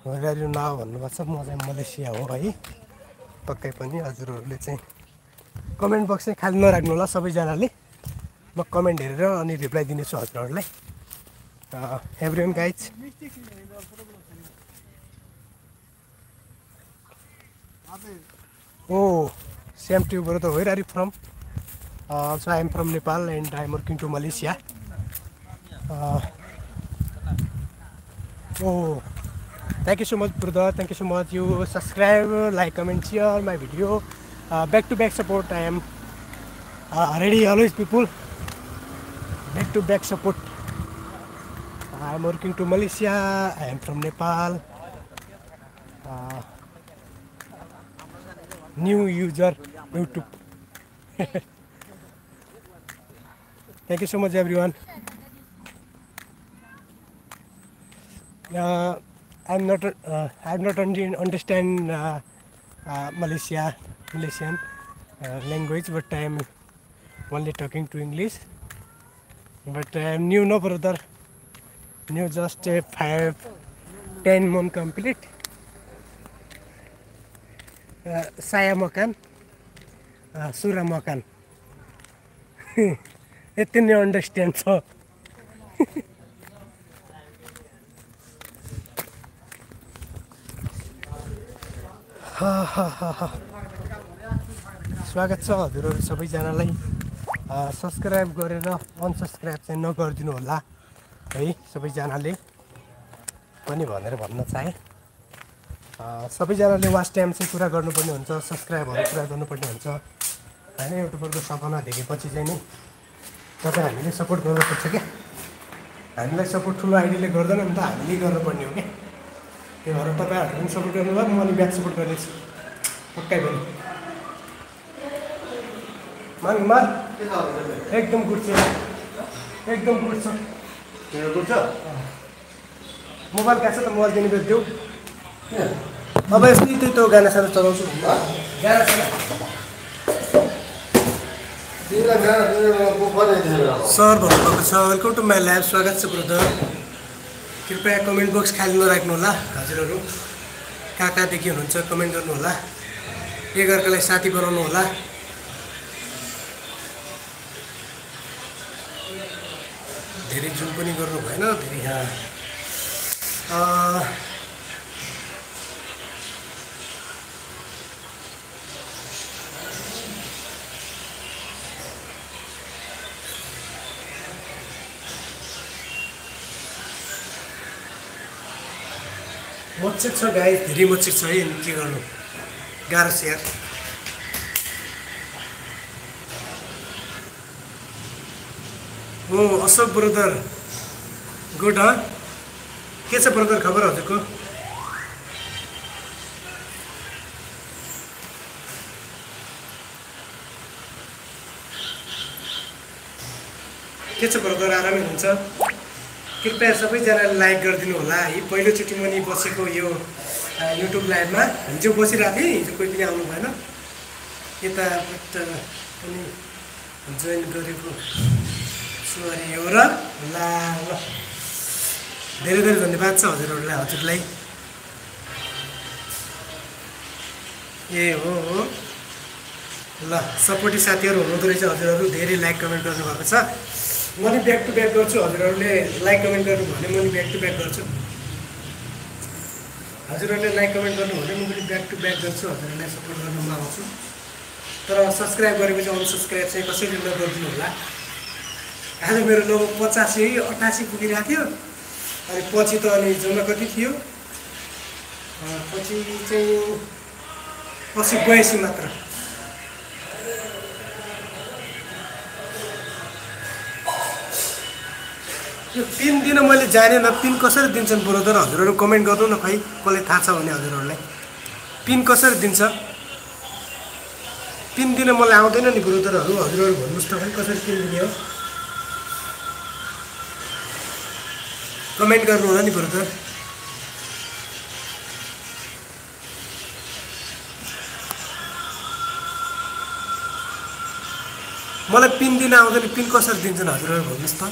Where are you now भन्नुपर्छ। म चाहिँ मलेसिया हो है। पक्कै पनि हजुरहरूले चाहिँ कमेन्ट बक्स चाहिँ खाली नराख्नु होला सबैजनाले। म कमेन्ट हेरेर अनि रिप्लाई दिनेछु हजुरहरूलाई। Everyone guys, oh, same to you brother. Where are you from? So I am from Nepal and I am working to Malaysia. Oh, thank you so much brother, thank you so much. You subscribe, like, comment, share my video. Back to back support. I am ready always people. Back to back support. I am working to Malaysia. I am from Nepal. New user YouTube. Thank you so much everyone. I'm not understand Malaysian language, but I am only talking to English. But I am new, no brother. New, just 5-10 month complete. Saya makan, surah makan. Yeti नै understand छ। स्वागत छ हजुरहरु सबैजनालाई। Subscribe गरेर unsubscribe चाहिँ नगरिदिनु होला है सबैजनाले पनि भनेर भन्न चाहे। सबैजनाले वाच टाइम चाहिँ पुरा गर्नुपर्ने हुन्छ, सब्स्क्राइबहरु पुरा गर्नुपर्ने हुन्छ हैन। युट्युबरको सपना देखेपछि चाहिँ नि तपाईं हामीले सपोर्ट गर्नुपर्छ के। हामीलाई सपोर्ट ठुलो आइडीले गर्दैन नि त, हामीले गर्नुपर्ने हो के। त्यही भएर तपाईहरुले पनि सपोर्ट गर्नुभयो, म पनि ब्याक सपोर्ट गर्नेछु पक्कै पनि। माग एकदम गुड छ, एकदम गुड छ। त्यो गुड छ। मोबाइल काछ त मोबाइल दिने बेला देऊ। अब यसले त्यही त गाना साना चलाउँछु। गाना साना सर भन्नुभएको छ। Welcome to my live. स्वागत छ ब्रदर। कृपया कमेन्ट बक्स खाली नराख्नु होला हजुरहरु। कहाँदेखि हुनुहुन्छ कमेन्ट गर्नु होला। एकअर्कालाई साथी बनाउनु होला। धेरै जुम पनि गर्नु भएन, धेरै मच्चिक छ गाइस, धेरै मच्चिक छ है। अनि के गर्नु, गाह्रो छ यार। ओ अशोक ब्रदर, गुड ह। के छ ब्रदर खबर हजुरको? के छ ब्रदर, आरामै हुनुहुन्छ? कृपया सबैजनाले लाइक गरिदिनु होला है। पहिलोचोटि मैले बसेको यो युट्युब लाइभमा। हिजो बसिरहेको थिएँ, हिजो कोही पनि आउनु भएन। यताबाट पनि जोइन गरेको सरी हो र। ल धेरै धेरै धन्यवाद छ हजुरहरूलाई। हजुरलाई ए हो ल, सपोर्टी साथीहरू हुनुहुँदो रहेछ हजुरहरू। धेरै लाइक कमेन्ट गर्नुभएको छ। म नि ब्याक टु ब्याक गर्छु। हजुरहरूले लाइक कमेन्ट गर्नु भने म नि ब्याक टु ब्याक गर्छु। हजुरहरूले लाइक कमेन्ट गर्नु भने म पनि ब्याक टु ब्याक गर्छु। हजुरहरूलाई सपोर्ट गर्न म आउँछु। तर सब्स्क्राइब गरेपछि अनसब्स्क्राइब चाहिँ कसैले नगरिदिनु होला। आज मेरो लगभग 85-88 पुगिरहेको थियो। अनि पछि त अनि जम्मा कति थियो, पछि चाहिँ 80-82 मात्र। यो पिन दिन मैले जानेन। पिन कसरी दिन्छन् ब्रदर? हजुरहरू कमेन्ट गर्नु न, खै कसले थाहा छ भने हजुरहरूलाई पिन कसरी दिन्छ। पिन दिन मलाई आउँदैन नि ब्रदरहरू। हजुरहरू भन्नुहोस् त खै कसरी पिन दिने हो। कमेन्ट गर्नु होला नि ब्रदर। मलाई पिन दिन आउँदैन। पिन कसरी दिन्छन् हजुरहरू भन्नुहोस् त।